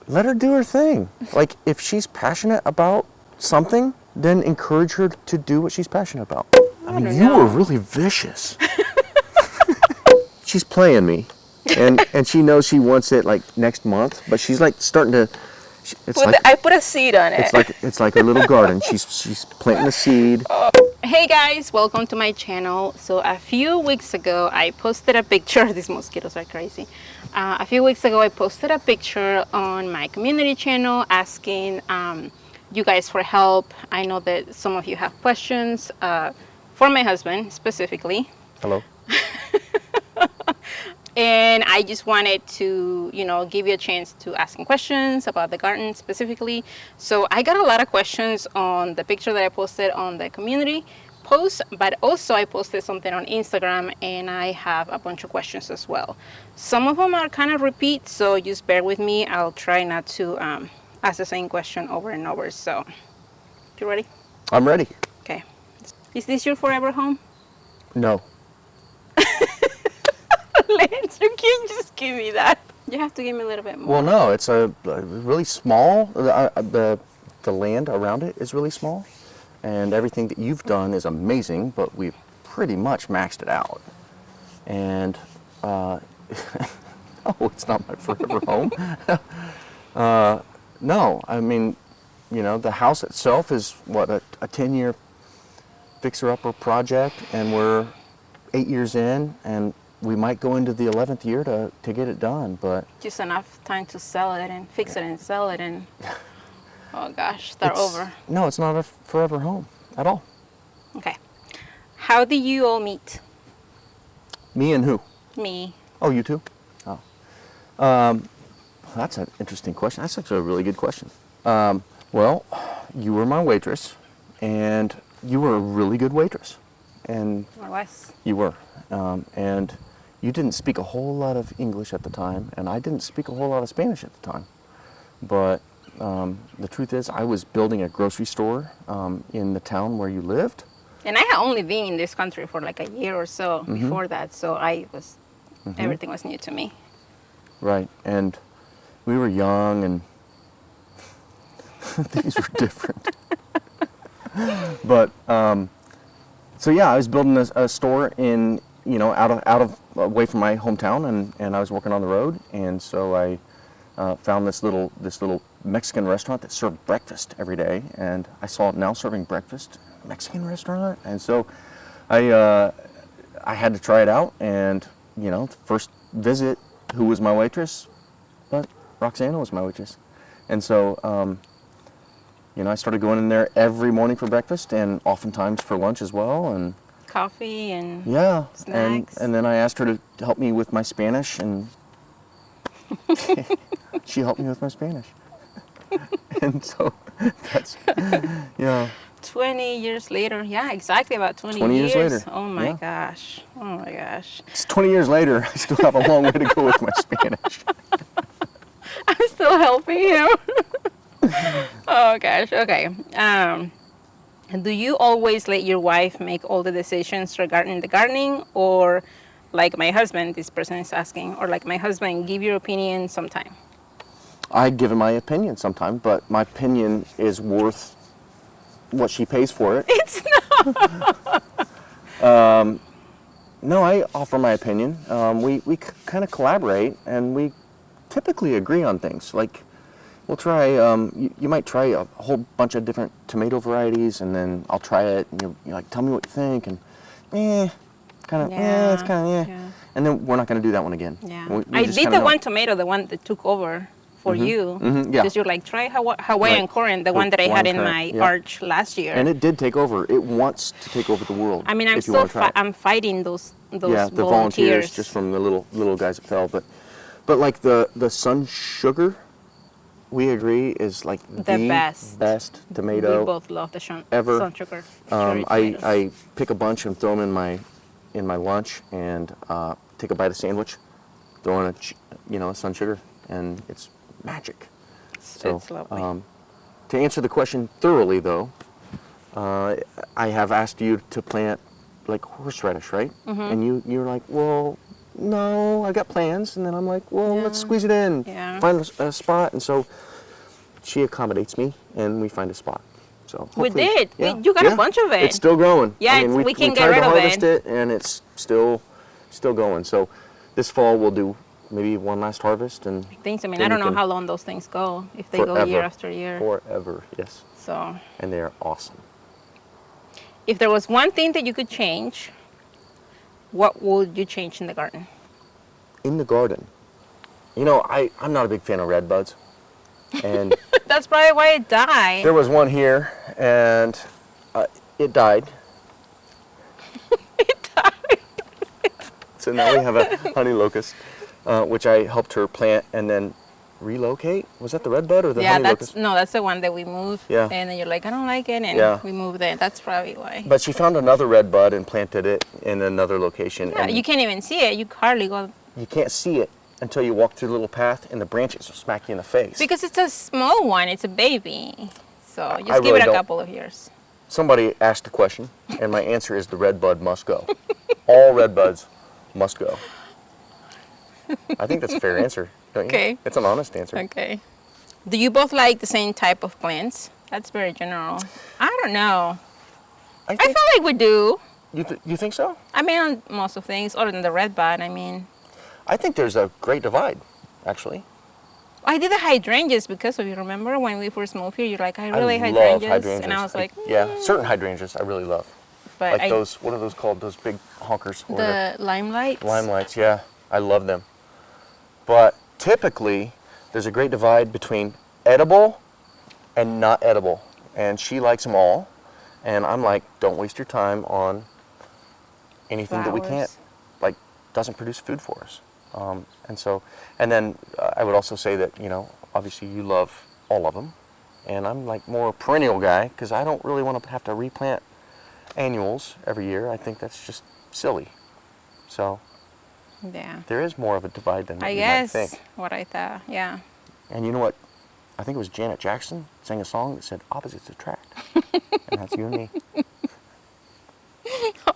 let her do her thing. Like, if she's passionate about something, then encourage her to do what she's passionate about. I mean, you were really vicious. She's playing me, and she knows she wants it like next month, but she's like starting to. I put a seed on it. It's like a little garden. She's planting a seed. Hey guys, welcome to my channel. So a few weeks ago I posted a picture. These mosquitoes are crazy. A few weeks ago I posted a picture on my community channel asking you guys for help. I know that some of you have questions for my husband specifically. Hello. And I just wanted to, give you a chance to ask some questions about the garden specifically. So I got a lot of questions on the picture that I posted on the community post, but also I posted something on Instagram and I have a bunch of questions as well. Some of them are kind of repeat, so just bear with me. I'll try not to ask the same question over and over. So, you ready? I'm ready. Okay. Is this your forever home? No. Lance, you can't just give me that. You have to give me a little bit more. Well, no, it's a really small. The land around it is really small, and everything that you've done is amazing. But we've pretty much maxed it out. And no, it's not my forever home. No, I mean, the house itself is what a 10-year fixer-upper project, and we're 8 years in, and we might go into the 11th year to get it done, but just enough time to sell it and fix it and sell it and oh gosh, start over. No, it's not a forever home at all. Okay. How do you all meet? Me and who? Me. Oh, you two? Oh. That's an interesting question. That's actually a really good question. Well, you were my waitress, and you were a really good waitress. And I was. You were. And you didn't speak a whole lot of English at the time, and I didn't speak a whole lot of Spanish at the time. But the truth is, I was building a grocery store in the town where you lived. And I had only been in this country for like a year or so before that, so everything was new to me. Right, and we were young, and things were different. But so yeah, I was building a store in, away from my hometown, and I was working on the road, and so I found this little Mexican restaurant that served breakfast every day, and I saw it now serving breakfast, Mexican restaurant, and so I had to try it out, and the first visit, who was my waitress? But Roxana was my waitress, and so I started going in there every morning for breakfast and oftentimes for lunch as well, and coffee and snacks. And then I asked her to help me with my Spanish, and she helped me with my Spanish. And so that's 20 years later. Yeah, exactly about 20 years later. Oh my gosh. Oh my gosh. It's 20 years later. I still have a long way to go with my Spanish. I'm still helping him. Oh gosh. Okay. Do you always let your wife make all the decisions regarding the gardening, or like my husband, this person is asking, or like my husband, give your opinion sometime? I give him my opinion sometime, but my opinion is worth what she pays for it. It's not. No, I offer my opinion. We kind of collaborate, and we typically agree on things. Like, we'll try, you might try a whole bunch of different tomato varieties, and then I'll try it, and you're like, tell me what you think, and it's kind of. And then we're not going to do that one again. Yeah. I did the one tomato, the one that took over for you. Because you're like, try Hawaiian corn, the one that I had in my arch last year. And it did take over. It wants to take over the world. I mean, I'm fighting those the volunteers just from the little guys that fell. But like the sun sugar, we agree, is like the best tomato. We both love the sun sugar. I pick a bunch and throw them in my lunch, and take a bite of sandwich, throw in a sun sugar, and it's magic. It's lovely. To answer the question thoroughly, though, I have asked you to plant like horseradish, right? And you're like, well, no, I got plans. And then I'm like, well, Yeah. let's squeeze it in, Yeah. find a spot. And so she accommodates me, and we find a spot. So We hopefully- did. yeah, You got a bunch of it. It's still growing. Yeah, I mean, we can get tried rid to of harvest it. and it's still going. So this fall we'll do maybe one last harvest and Things. I mean, then I don't you know can- how long those things go. If they go year after year. Forever, yes. So, And they are awesome. if there was one thing that you could change, what would you change in the garden? In the garden, you know, I'm not a big fan of red buds, and That's probably why it died. there was one here, and it died. It died. So now we have a honey locust, which I helped her plant and then relocate. Was that the red bud or the Yeah, honey that's locust? no, that's the one that we moved. Yeah. And then you're like, I don't like it, and Yeah. we moved it. That's probably why. But she found another red bud and planted it in another location. Yeah, and you can't even see it. You hardly go you can't see it until you walk through the little path and the branches will smack you in the face. because it's a small one. It's a baby. So just I give really it a don't- couple of years. Somebody asked a question, and my answer is the red bud must go. All red buds must go. I think that's a fair answer, don't you? Okay. It's an honest answer. Okay. Do you both like the same type of plants? That's very general. I don't know. I I think, feel like we do. you think so? I mean, on most of things, other than the red bud. I mean, I think there's a great divide, actually. I did the hydrangeas because of you. Remember when we first moved here? You're like, I really love hydrangeas. hydrangeas. And I was like, yeah, certain hydrangeas I really love. but Like those, what are those called? Those big honkers. Or the limelight. limelights, yeah, I love them. But typically, there's a great divide between edible and not edible. And she likes them all. And I'm like, don't waste your time on anything that we can't, Flowers. like, doesn't produce food for us. And then I would also say that, you know, obviously you love all of them. And I'm like more a perennial guy because I don't really want to have to replant annuals every year. I think that's just silly. So Yeah. there is more of a divide than I you guess might think. what I thought. Yeah. And you know what? I think it was Janet Jackson sang a song that said opposites attract. And that's you and me.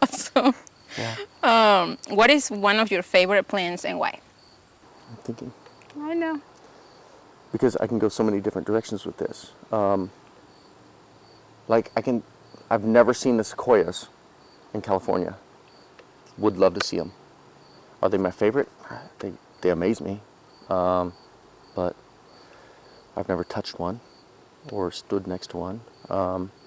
Awesome. Yeah. What is one of your favorite plants and why? I'm thinking. I know. Because I can go so many different directions with this. I've never seen the sequoias in California. Would love to see them. Are they my favorite? They amaze me. But I've never touched one or stood next to one.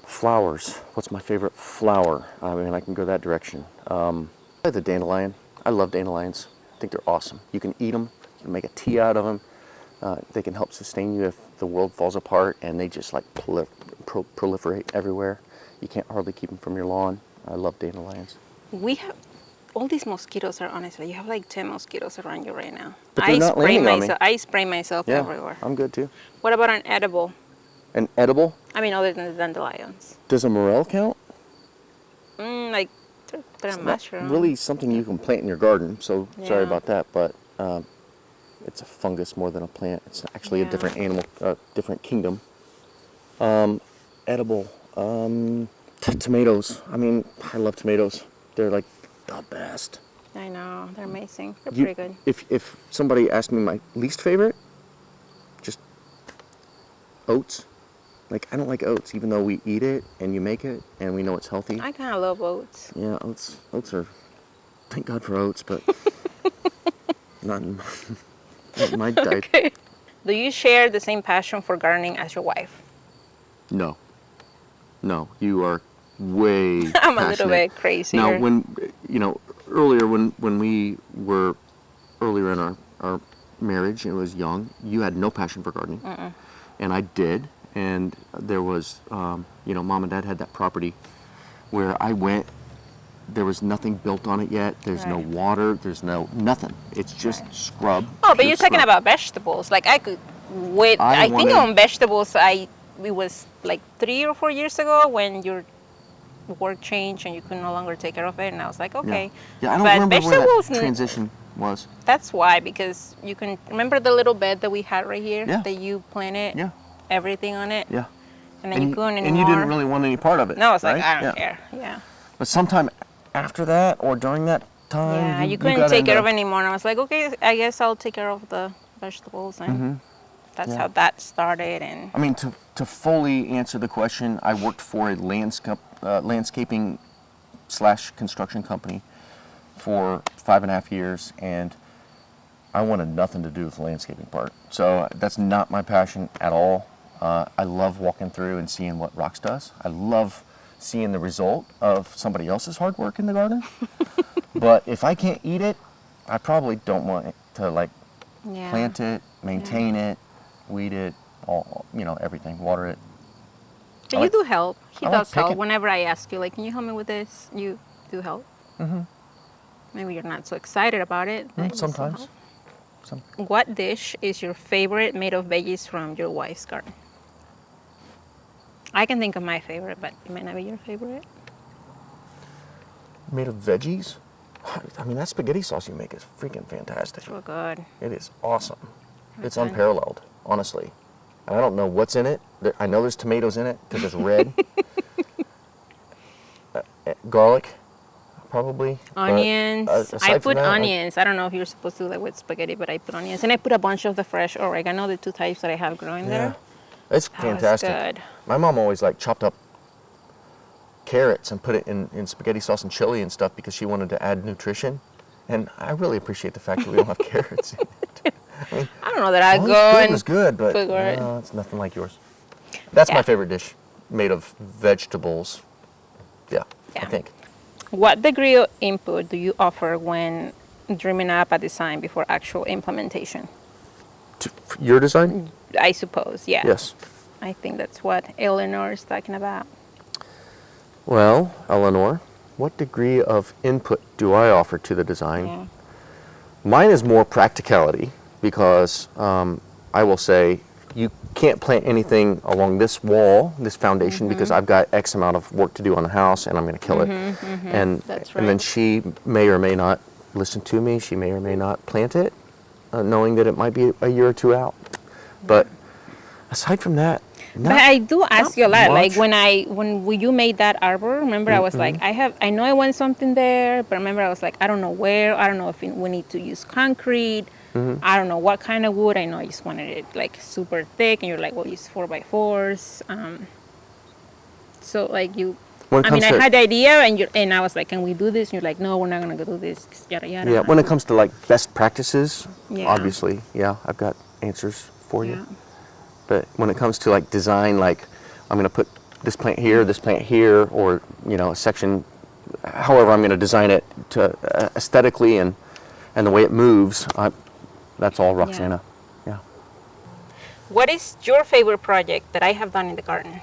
Flowers. What's my favorite flower? I mean, I can go that direction. The dandelion. I love dandelions. I think they're awesome. You can eat them. You can make a tea out of them. They can help sustain you if the world falls apart, and they just like proliferate everywhere. You can't hardly keep them from your lawn. I love dandelions. We have all these mosquitoes are honestly. You have like 10 mosquitoes around you right now. But they're not landing on me. I spray myself Yeah, everywhere. I'm good too. What about an edible? An edible? I mean, other than the dandelions. Does a morel count? Like they're a Not mushroom. really something you can plant in your garden, so sorry Yeah. about that, but it's a fungus more than a plant. It's actually a Yeah. different animal, different kingdom. Edible. Tomatoes. I mean, I love tomatoes. They're like the best. I know they're amazing. They're You- pretty good. If somebody asked me my least favorite, just oats. Like, I don't like oats, even though we eat it and you make it and we know it's healthy. I kind of love oats. Yeah, oats are, thank God for oats, but not in my diet. Okay. Do you share the same passion for gardening as your wife? No, you are way I'm a little passionate. bit crazy. Now, earlier when we were earlier in our marriage, and it was young, you had no passion for gardening, and I did. And there was, Mom and Dad had that property where I went. There was nothing built on it yet. There's no Right. water. There's nothing. It's just scrub. Oh, but pure you're talking scrub. about vegetables. Like I could wait. I I think wanted- on vegetables, it was like 3 or 4 years ago when your work changed and you could no longer take care of it, and I was like, okay. Yeah, I don't But remember where vegetables, that transition was. That's why, because you can remember the little bed that we had right here Yeah. that you planted Yeah, everything on it, yeah. and then you couldn't anymore. And you didn't really want any part of it. No, I was like, right? I don't Yeah. care. Yeah. But sometime after that or during that time. Yeah, you gotta couldn't take end care up- of it anymore. And I was like, okay, I guess I'll take care of the vegetables, and that's Yeah. how that started. And I mean, to fully answer the question, I worked for a landscaping / construction company for 5.5 years, and I wanted nothing to do with the landscaping part. So that's not my passion at all. I love walking through and seeing what Rox does. I love seeing the result of somebody else's hard work in the garden. But if I can't eat it, I probably don't want it to like yeah, plant it, maintain it, weed it, all, everything, water it. but I you like- do help. He I like does help. picking. Whenever I ask you, like, can you help me with this? You do help. Maybe you're not so excited about it. but you still Sometimes. help. What dish is your favorite made of veggies from your wife's garden? I can think of my favorite, but it might not be your favorite. Made of veggies? I mean, that spaghetti sauce you make is freaking fantastic. So good. It is awesome. It's Okay. unparalleled, honestly. And I don't know what's in it. I know there's tomatoes in it because it's red. Garlic, probably. but, Onions. aside I from put that, onions. I don't know if you're supposed to do that with spaghetti, but I put onions. And I put a bunch of the fresh oregano, the 2 types that I have growing Yeah, there. it's That was fantastic. good. My mom always chopped up carrots and put it in spaghetti sauce and chili and stuff because she wanted to add nutrition. And I really appreciate the fact that we don't have carrots in it. I mean, I don't know that I all go it's good and was good, but figure it. no, it's nothing like yours. That's Yeah. my favorite dish, made of vegetables. Yeah, I Yeah. think. What degree of input do you offer when dreaming up a design before actual implementation? Your design? I suppose, yeah. Yes. I think that's what Eleanor is talking about. Well, Eleanor, what degree of input do I offer to the design? Yeah. Mine is more practicality because I will say you can't plant anything along this wall, this foundation, because I've got X amount of work to do on the house and I'm going to kill it. And, That's and then right. she may or may not listen to me. She may or may not plant it, knowing that it might be a year or 2 out. But aside from that, But I do ask you a lot. Like much. when you made that arbor, remember I was like, I know I want something there, but remember I was like, I don't know where. I don't know if we need to use concrete. I don't know what kind of wood. I know I just wanted it like super thick, and you're like, well, use 4x4s. So like you, When it I mean, comes I to- had the idea, and I was like, can we do this? And you're like, no, we're not gonna go do this. Yada yada. Yeah, when it comes to best practices, Yeah. obviously, yeah, I've got answers for you. Yeah. But when it comes to design, I'm going to put this plant here, or a section, however I'm going to design it to aesthetically and the way it moves, that's all Roxana. Yeah. What is your favorite project that I have done in the garden?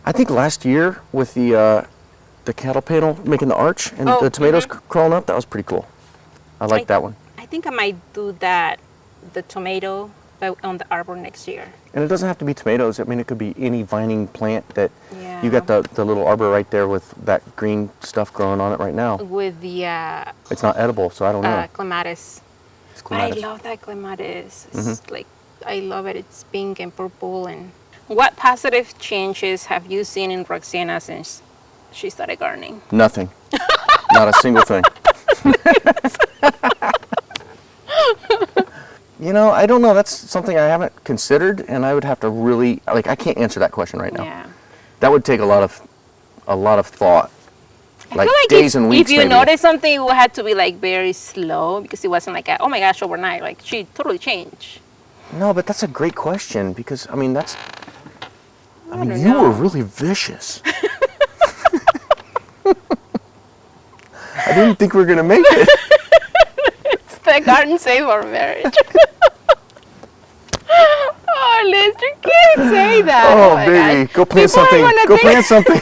I think last year with the cattle panel making the arch and Oh, the tomatoes crawling up, that was pretty cool. I like that one. I think I might do that, the tomato on the arbor next year. And it doesn't have to be tomatoes. I mean, it could be any vining plant that you Yeah. got the little arbor right there with that green stuff growing on it right now. With the It's not edible, so I don't know. clematis. It's But I clematis. love that clematis. It's like, I love it. It's pink and purple. And what positive changes have you seen in Roxana since she started gardening? Nothing. Not a single thing. I don't know. That's something I haven't considered, and I would have to really I can't answer that question right now. Yeah. That would take a lot of thought. I feel like days and weeks if you maybe. notice something, it would have to be very slow, because it wasn't like, oh my gosh, overnight. Like, she totally changed. No, but that's a great question because I mean don't you were know. really vicious. I didn't think we were gonna make it. It's the garden save our marriage. Oh, Liz, you can't say that. Oh, my baby, gosh. go plant People are something. gonna Go think- plant something.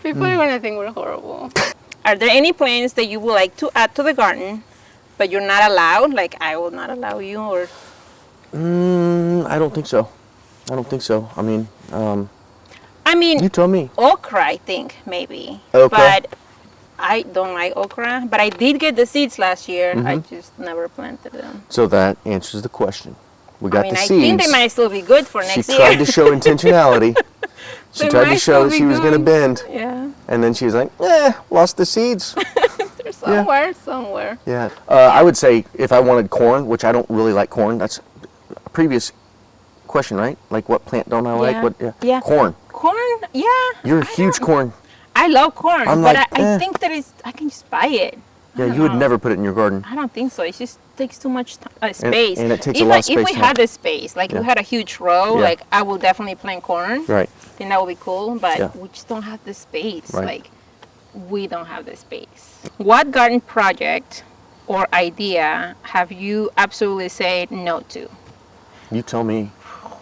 People are going to think we're horrible. Are there any plants that you would like to add to the garden, but you're not allowed? Like, I will not allow you, or... I don't think so. I mean, you tell me. okra, I think, maybe. Okra? But I don't like okra. But I did get the seeds last year. Mm-hmm. I just never planted them. So that answers the question. We got I mean, the I seeds. think they might still be good for She next tried year. to show intentionality. She tried to show that she was going to bend. Yeah. And then she was like, lost the seeds. They're somewhere. Yeah. I would say if I wanted corn, which I don't really like corn, that's a previous question, right? Like what plant don't I like? Yeah. Corn. Corn, yeah. You're a huge corn. I love corn, I'm but like, I think that I can just buy it. Yeah, you would never put it in your garden. I don't think so. It just takes too much space. And it takes a lot of space. If we had the space, like if we had a huge row, like I would definitely plant corn. Right. Then that would be cool, but we just don't have the space. Right. Like we don't have the space. What garden project or idea have you absolutely said no to? You tell me,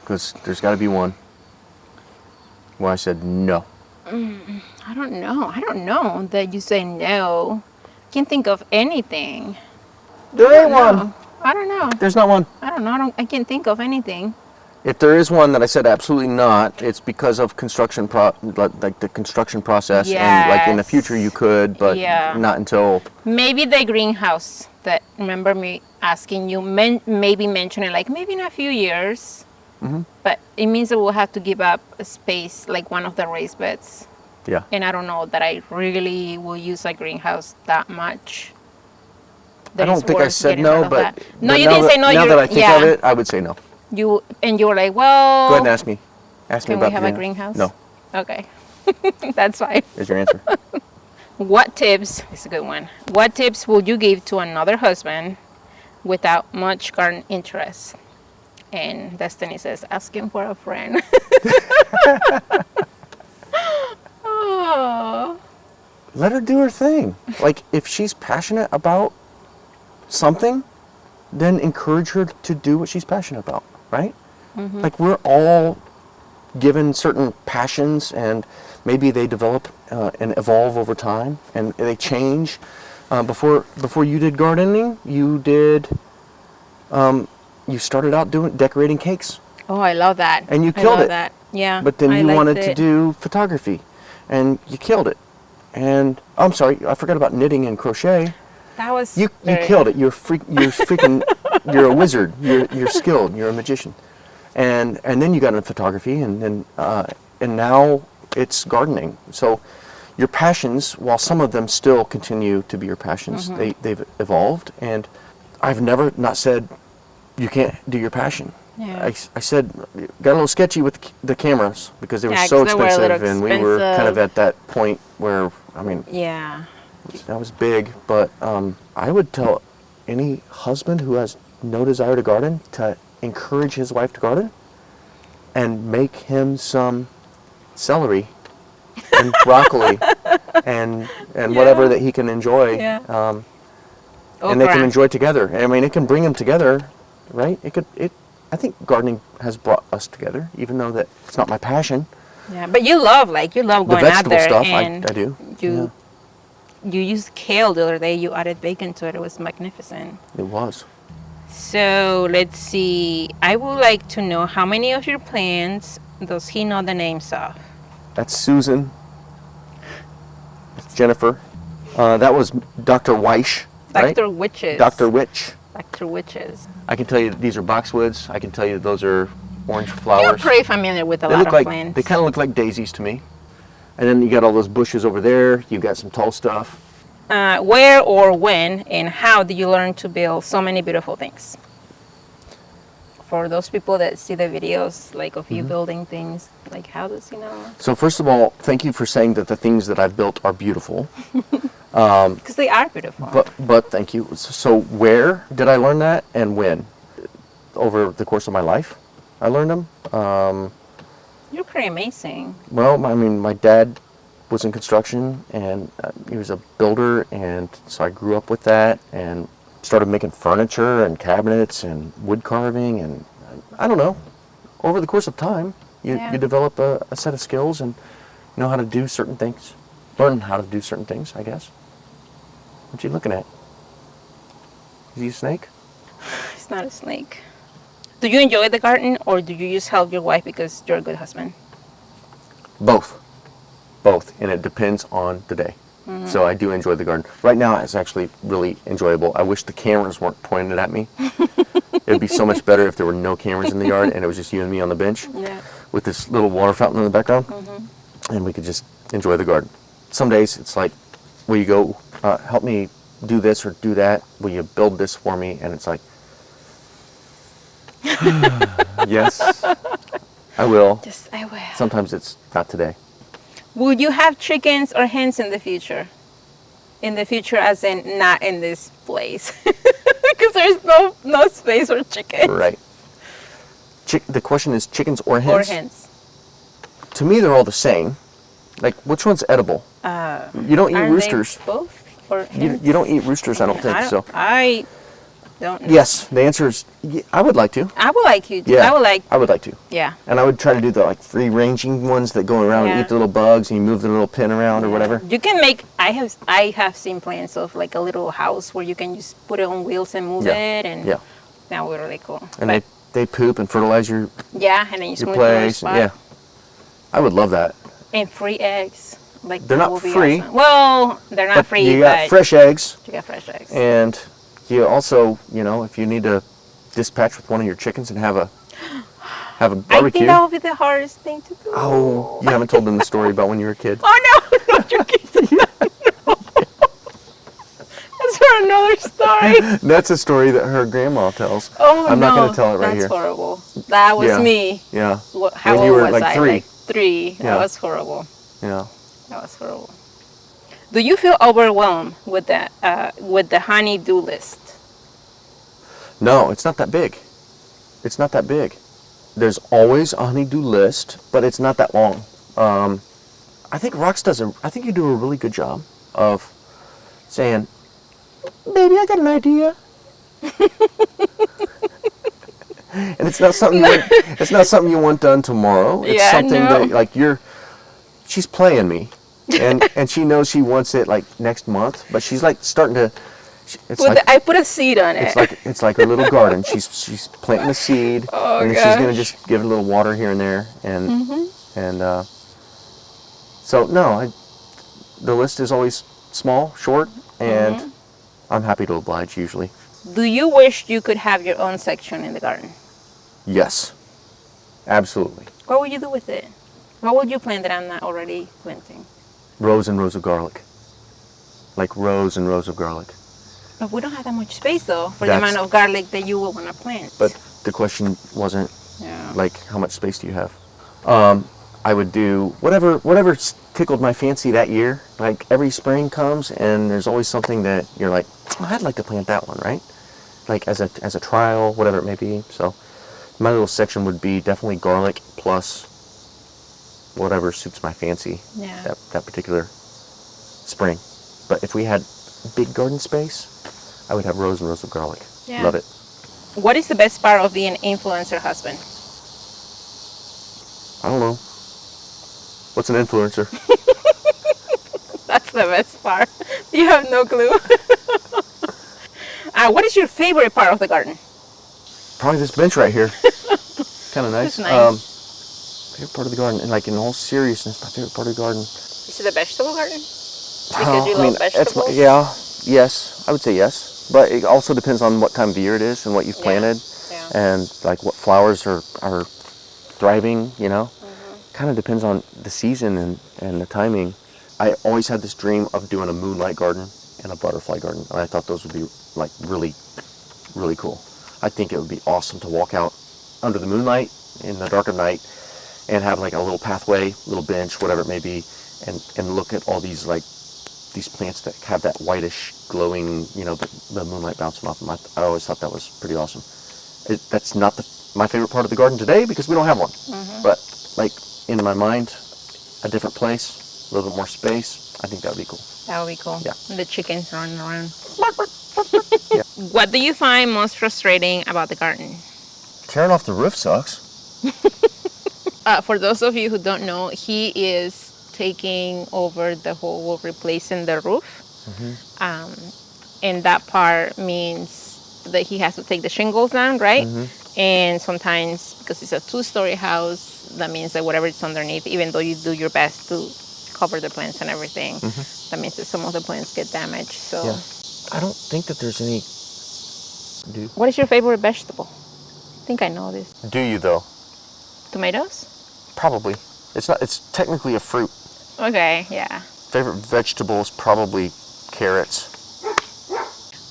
because there's got to be one where I said no. I don't know that you say no. Can't think of anything. There ain't one. I don't know. There's not one. I don't know. I can't think of anything. If there is one that I said absolutely not, it's because of construction like the construction process, and like in the future you could, but not until. Maybe the greenhouse. That remember me asking you, maybe mentioning like maybe in a few years, but it means that we'll have to give up a space like one of the raised beds. Yeah. And I don't know that I really will use a greenhouse that much. I don't think I said no, but no, you didn't say no. Now that I think of it, I would say no. You were like, well. Go ahead and ask me. Ask me about. Can we have a greenhouse? No. Okay, that's fine. Is your answer? What tips? This is a good one. What tips would you give to another husband without much garden interest? And Destiny says, ask him for a friend. Oh. Let her do her thing. Like, if she's passionate about something, then encourage her to do what she's passionate about, right? Like, we're all given certain passions, and maybe they develop and evolve over time, and they change. Before you did gardening, you did, you started out decorating cakes. Oh, I love that. And you killed it. That. Yeah. But then you wanted to do photography, and you killed it. And I'm sorry, I forgot about knitting and crochet. That was you killed it. You're freaking you're a wizard. You're skilled. You're a magician. And then you got into photography, and now it's gardening. So your passions, while some of them still continue to be your passions, they've evolved. And I've never not said you can't do your passion. Yeah. I said, got a little sketchy with the cameras because they were so expensive, and we were kind of at that point where, I mean, that was big. But I would tell any husband who has no desire to garden to encourage his wife to garden and make him some celery and broccoli and whatever that he can enjoy. And they can enjoy together. I mean, it can bring them together, right? I think gardening has brought us together, even though that it's not my passion. Yeah, but you love going out there. The vegetable stuff, I do. You used kale the other day. You added bacon to it. It was magnificent. It was. So let's see. I would like to know how many of your plants does he know the names of? That's Susan. That's Jennifer. That was Dr. Weish. Right? Dr. Witches. Dr. Witch. Dr. Witches. I can tell you these are boxwoods. I can tell you those are orange flowers. You're pretty familiar with a lot of plants. They kind of look like daisies to me. And then you got all those bushes over there. You got some tall stuff. Where or when and how did you learn to build so many beautiful things? For those people that see the videos, like of you building things, like how does he know? So first of all, thank you for saying that the things that I've built are beautiful. Because they are beautiful. But thank you. So where did I learn that and when? Over the course of my life, I learned them. You're pretty amazing. Well, I mean, my dad was in construction, and he was a builder, and so I grew up with that and started making furniture and cabinets and wood carving, and I don't know. Over the course of time, you develop a set of skills and know how to do certain things. Learn how to do certain things, I guess. What you looking at? Is he a snake? It's not a snake. Do you enjoy the garden, or do you just help your wife because you're a good husband? Both, and it depends on the day. So I do enjoy the garden. Right now, it's actually really enjoyable. I wish the cameras weren't pointed at me. It would be so much better if there were no cameras in the yard and it was just you and me on the bench. Yeah. with this little water fountain in the background, and we could just enjoy the garden. Some days it's like, will you go help me do this or do that? Will you build this for me? And it's like, yes, I will. Just I will. Sometimes it's not today. Would you have chickens or hens in the future? In the future, as in not in this place, because there's no space for chickens. Right. The question is chickens or hens? Or hens. To me, they're all the same. Like, which one's edible? You don't eat Aren't roosters. they both? Or You don't eat roosters, I don't think so. I don't know. Yes, the answer is I would like to. I would like you to. Yeah, I would like to. Yeah. And I would try to do the like free-ranging ones that go around and Yeah. eat the little bugs and you move the little pin around or whatever. You can make. I have seen plans of like a little house where you can just put it on wheels and move it, and Yeah. that would be really cool. And But, they poop and fertilize your yeah, and then you just move place. to another Yeah. spot. I would love that. And free eggs. Like They're that not would be free. awesome. Well, they're not But free, you got but fresh eggs, you got fresh eggs. and you also, if you need to dispatch with one of your chickens and have a I barbecue. think that would be the hardest thing to do. Oh, you haven't told them the story about when you were a kid. Oh no, not your kids. That's for another story. That's a story that her grandma tells. Oh I'm no, not going to tell it right that's here. horrible. That was Yeah. me. Yeah. How When you old were was like I? 3. Like 3. Yeah. That was horrible. Yeah. That was horrible. Do you feel overwhelmed with the honey-do list? No, it's not that big. It's not that big. There's always a honey-do list, but it's not that long. I think I think you do a really good job of saying, "Baby, I got an idea." And it's not something you want done tomorrow. It's Yeah, something no. that like she's playing me. And she knows she wants it like next month, but she's like starting to I put a seed on it. it's like a little garden. She's planting a seed, Oh, and then she's gonna gosh. just give it a little water here and there, and so no, the list is always small, short, and I'm happy to oblige usually. Do you wish you could have your own section in the garden? Yes, absolutely. What would you do with it? What would you plant that I'm not already planting? Rows and rows of garlic, like rows and rows of garlic. But we don't have that much space though for the That's- amount of garlic that you will want to plant. But the question wasn't yeah. like how much space do you have. I would do whatever tickled my fancy that year. Like every spring comes and there's always something that you're like, oh, I'd like to plant that one, right? Like as a trial, whatever it may be. So my little section would be definitely garlic plus whatever suits my fancy Yeah. that particular spring. But if we had big garden space, I would have rows and rows of garlic. Yeah. Love it. What is the best part of being an influencer husband? I don't know. What's an influencer? That's the best part. You have no clue. What is your favorite part of the garden? Probably this bench right here. Kind of nice. It's nice. Favorite part of the garden, and like in all seriousness, my favorite part of the garden. Is it the vegetable garden? Because you love vegetables? Yes, I would say yes. But it also depends on what time of the year it is and what you've planted, Yeah. and like what flowers are thriving. Kind of depends on the season and the timing. I always had this dream of doing a moonlight garden and a butterfly garden, and I thought those would be like really, really cool. I think it would be awesome to walk out under the moonlight in the dark of night and have like a little pathway, little bench, whatever it may be, and look at all these plants that have that whitish glowing, the moonlight bouncing off them. I always thought that was pretty awesome. That's not my favorite part of the garden today because we don't have one. But like in my mind, a different place, a little bit more space, I think that would be cool. That would be cool. Yeah. And the chickens running around. Yeah. What do you find most frustrating about the garden? Tearing off the roof sucks. For those of you who don't know, he is taking over the whole replacing the roof. And that part means that he has to take the shingles down, right? And sometimes, because it's a 2-story house, that means that whatever is underneath, even though you do your best to cover the plants and everything, that means that some of the plants get damaged. So, Yeah. I don't think that there's any. What is your favorite vegetable? I think I know this. Do you though? Tomatoes? Probably. It's not. It's technically a fruit. Okay, yeah. Favorite vegetables, probably carrots.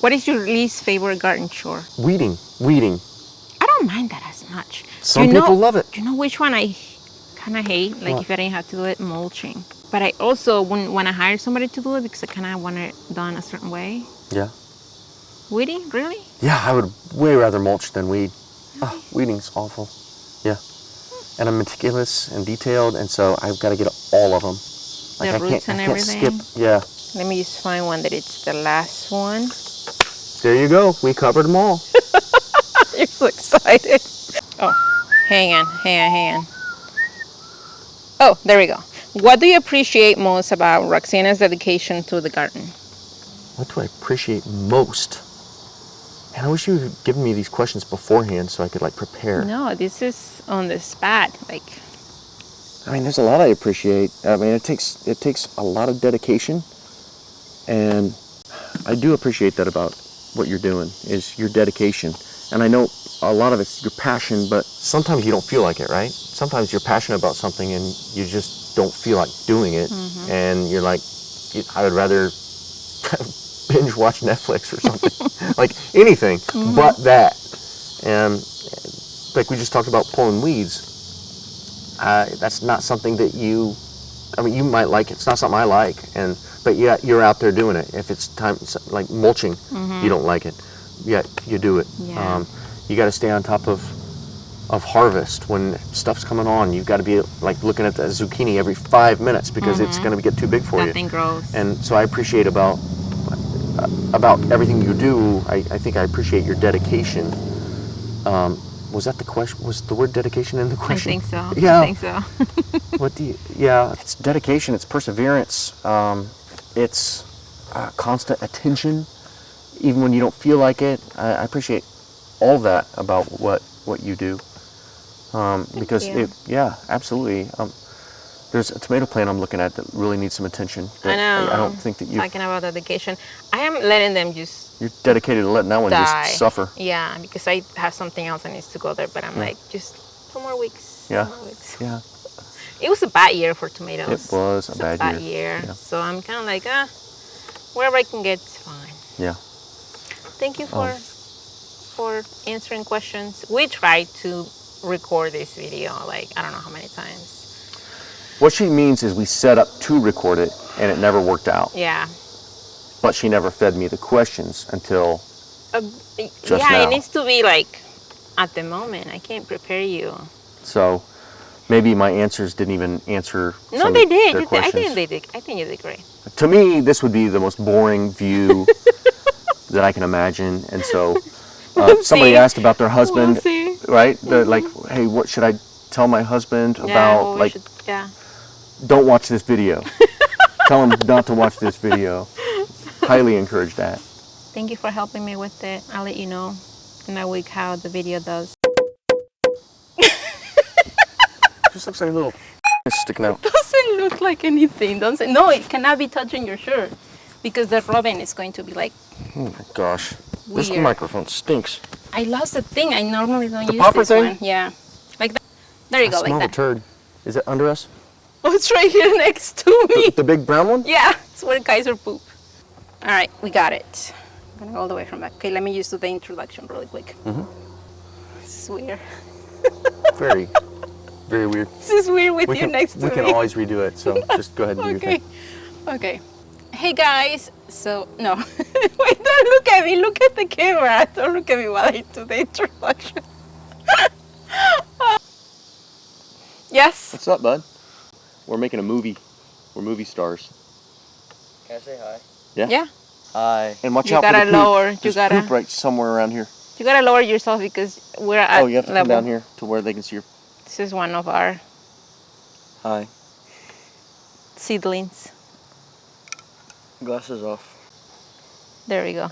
What is your least favorite garden chore? Weeding. I don't mind that as much. Some people love it. Do you know which one I kind of hate? Like What? if I didn't have to do it, mulching. But I also wouldn't want to hire somebody to do it because I kind of want it done a certain way. Yeah. Weeding? Really? Yeah, I would way rather mulch than weed. Oh, weeding's awful. Yeah. And I'm meticulous and detailed, and so I've got to get all of them. The roots and everything? Skip. Yeah. Let me just find one that it's the last one. There you go. We covered them all. You're so excited. Oh, hang on. Oh, there we go. What do you appreciate most about Roxana's dedication to the garden? What do I appreciate most? Man, I wish you had given me these questions beforehand so I could like prepare. No, this is on the spot. Like, I mean, there's a lot I appreciate. I mean, it takes a lot of dedication, and I do appreciate that about what you're doing is your dedication. And I know a lot of it's your passion, but sometimes you don't feel like it, right? Sometimes you're passionate about something and you just don't feel like doing it, and you're like, I would rather binge watch Netflix or something, like anything but that. And like we just talked about pulling weeds, that's not something that you might like it. It's not something I like, but yeah, you're out there doing it. If it's time, like mulching, you don't like it, yet you do it. Yeah. You got to stay on top of harvest when stuff's coming on. You've got to be like looking at the zucchini every 5 minutes because it's going to get too big for you. Nothing grows. And so I appreciate about everything you do. I think I appreciate your dedication. Was that the question? Was the word dedication in the question? I think so. Yeah. I think so. Yeah, it's dedication, it's perseverance, it's constant attention, even when you don't feel like it. I appreciate all that about what you do. Because you. absolutely. There's a tomato plant I'm looking at that really needs some attention. I know. I don't think that you. Talking about dedication, I am letting them just. You're dedicated to letting that one die. just suffer. Yeah, because I have something else that needs to go there, but I'm like, just 2 more weeks. Yeah. 2 more weeks. Yeah. It was a bad year for tomatoes. It was a bad year. Yeah. So I'm kind of like, wherever I can get, it's fine. Yeah. Thank you for answering questions. We tried to record this video, like, I don't know how many times. What she means is we set up to record it and it never worked out. Yeah. But she never fed me the questions until just now. It needs to be like at the moment. I can't prepare you. So maybe my answers didn't even answer No, some they of did. their questions. I think they did. I think you did great. To me, this would be the most boring view that I can imagine. And so somebody asked about their husband, right? Like, hey, what should I tell my husband about? Like, don't watch this video. Tell him not to watch this video. Highly encourage that. Thank you for helping me with it. I'll let you know in a week how the video does. Just looks like a little sticking out. Doesn't look like anything. No, it cannot be touching your shirt because the rubbing is going to be like. Oh my gosh. Weird. This microphone stinks. I lost the thing. I normally don't use popper this thing? one. Yeah, like that. There you go, I smell like the that. turd. Is it under us? Oh, it's right here next to me. The big brown one? Yeah, it's where Kaiser poop. All right, we got it. I'm gonna go all the way from back. Okay, let me just do the introduction really quick. This is weird. Very, very weird. This is weird with you next to me. We can always redo it, so just go ahead and do your thing. Okay. Hey guys. So, no. Wait, don't look at me. Look at the camera. Don't look at me while I do the introduction. Yes? What's up, bud? We're making a movie. We're movie stars. Can I say hi? Yeah? Yeah. Hi. And watch You out for the gotta poop. lower. There's poop right somewhere around here. You gotta lower yourself because we're at Oh, you have to level. come down here to where they can see your... This is one of our Hi. seedlings. Glasses off. There we go.